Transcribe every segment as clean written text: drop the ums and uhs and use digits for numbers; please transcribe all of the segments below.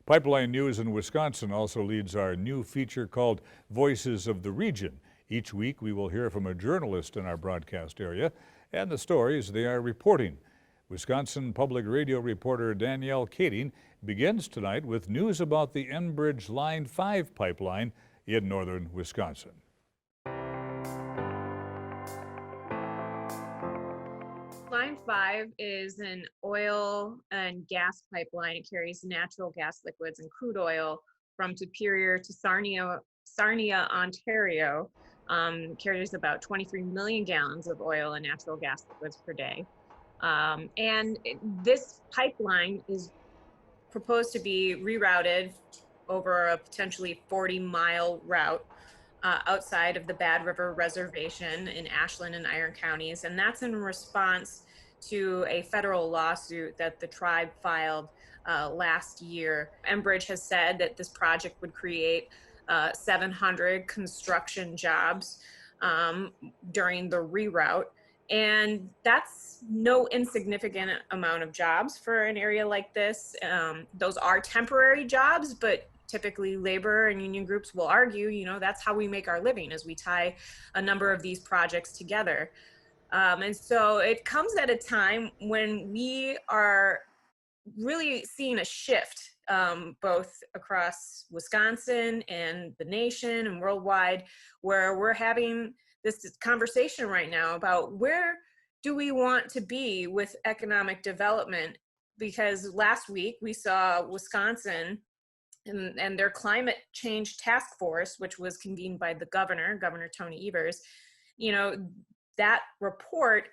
Pipeline News in Wisconsin also leads our new feature called Voices of the Region. Each week we will hear from a journalist in our broadcast area and the stories they are reporting. Wisconsin Public Radio reporter Danielle Kaeding begins tonight with news about the Enbridge Line 5 pipeline in northern Wisconsin. Line 5 is an oil and gas pipeline. It carries natural gas liquids and crude oil from Superior to Sarnia, Ontario. Carries about 23 million gallons of oil and natural gas liquids per day. This pipeline is proposed to be rerouted over a potentially 40-mile route outside of the Bad River Reservation in Ashland and Iron counties. And that's in response to a federal lawsuit that the tribe filed last year. Enbridge has said that this project would create 700 construction jobs during the reroute. And that's no insignificant amount of jobs for an area like this. Those are temporary jobs, but typically labor and union groups will argue, that's how we make our living, as we tie a number of these projects together. And so it comes at a time when we are really seeing a shift, both across Wisconsin and the nation and worldwide, where we're having this conversation right now about where do we want to be with economic development? Because last week we saw Wisconsin and their climate change task force, which was convened by the Governor Tony Evers, that report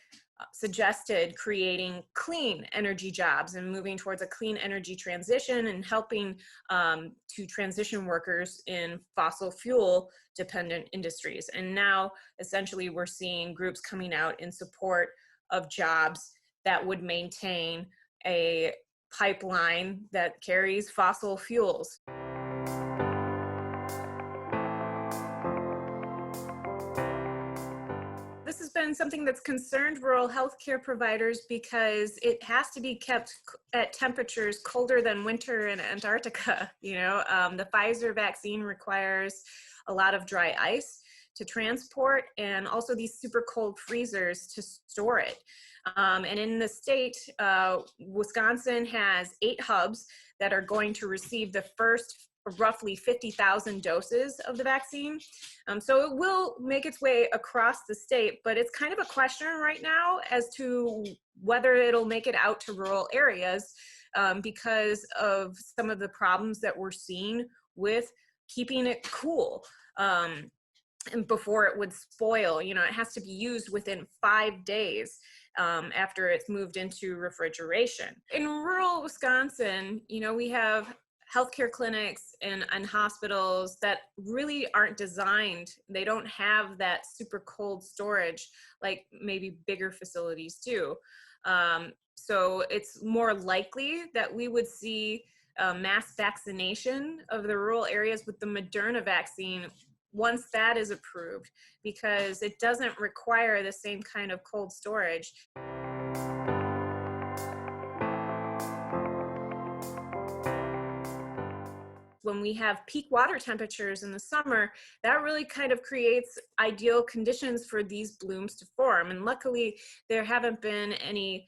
suggested creating clean energy jobs and moving towards a clean energy transition and helping to transition workers in fossil fuel dependent industries. And now essentially we're seeing groups coming out in support of jobs that would maintain a pipeline that carries fossil fuels. This has been something that's concerned rural healthcare providers because it has to be kept at temperatures colder than winter in Antarctica. The Pfizer vaccine requires a lot of dry ice to transport and also these super cold freezers to store it. And in the state, Wisconsin has 8 hubs that are going to receive the first roughly 50,000 doses of the vaccine. So it will make its way across the state, but it's kind of a question right now as to whether it'll make it out to rural areas because of some of the problems that we're seeing with keeping it cool. And before it would spoil, it has to be used within 5 days after it's moved into refrigeration. In rural Wisconsin, we have healthcare clinics and hospitals that really aren't designed. They don't have that super cold storage like maybe bigger facilities do. So it's more likely that we would see mass vaccination of the rural areas with the Moderna vaccine once that is approved, because it doesn't require the same kind of cold storage. When we have peak water temperatures in the summer, that really kind of creates ideal conditions for these blooms to form. And luckily, there haven't been any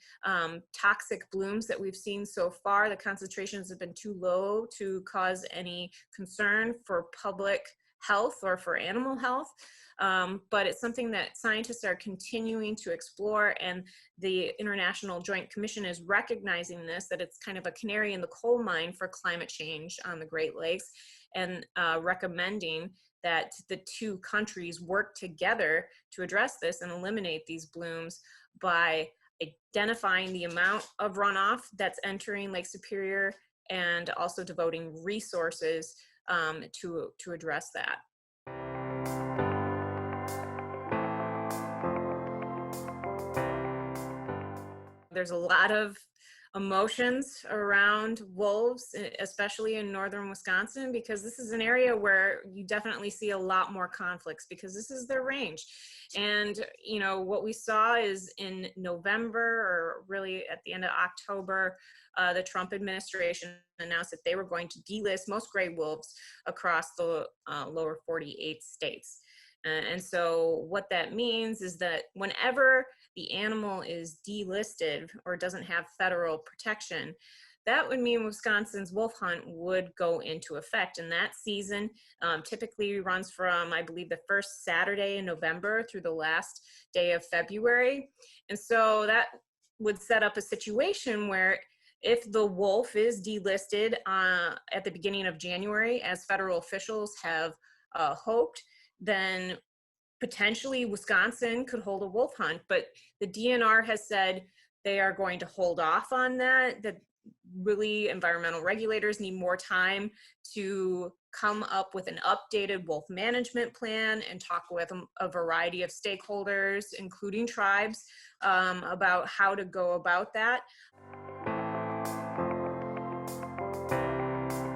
toxic blooms that we've seen so far. The concentrations have been too low to cause any concern for public health or for animal health. But it's something that scientists are continuing to explore, and the International Joint Commission is recognizing this, that it's kind of a canary in the coal mine for climate change on the Great Lakes, and recommending that the two countries work together to address this and eliminate these blooms by identifying the amount of runoff that's entering Lake Superior and also devoting resources to address that. There's a lot of emotions around wolves, especially in northern Wisconsin, because this is an area where you definitely see a lot more conflicts because this is their range. And, you know, what we saw is in November, or really at the end of October, the Trump administration announced that they were going to delist most gray wolves across the lower 48 states. And so what that means is that whenever the animal is delisted or doesn't have federal protection, that would mean Wisconsin's wolf hunt would go into effect. And that season typically runs from, I believe, the first Saturday in November through the last day of February. And so that would set up a situation where if the wolf is delisted at the beginning of January, as federal officials have hoped, then potentially Wisconsin could hold a wolf hunt. But the DNR has said they are going to hold off on that, that really environmental regulators need more time to come up with an updated wolf management plan and talk with a variety of stakeholders, including tribes, about how to go about that.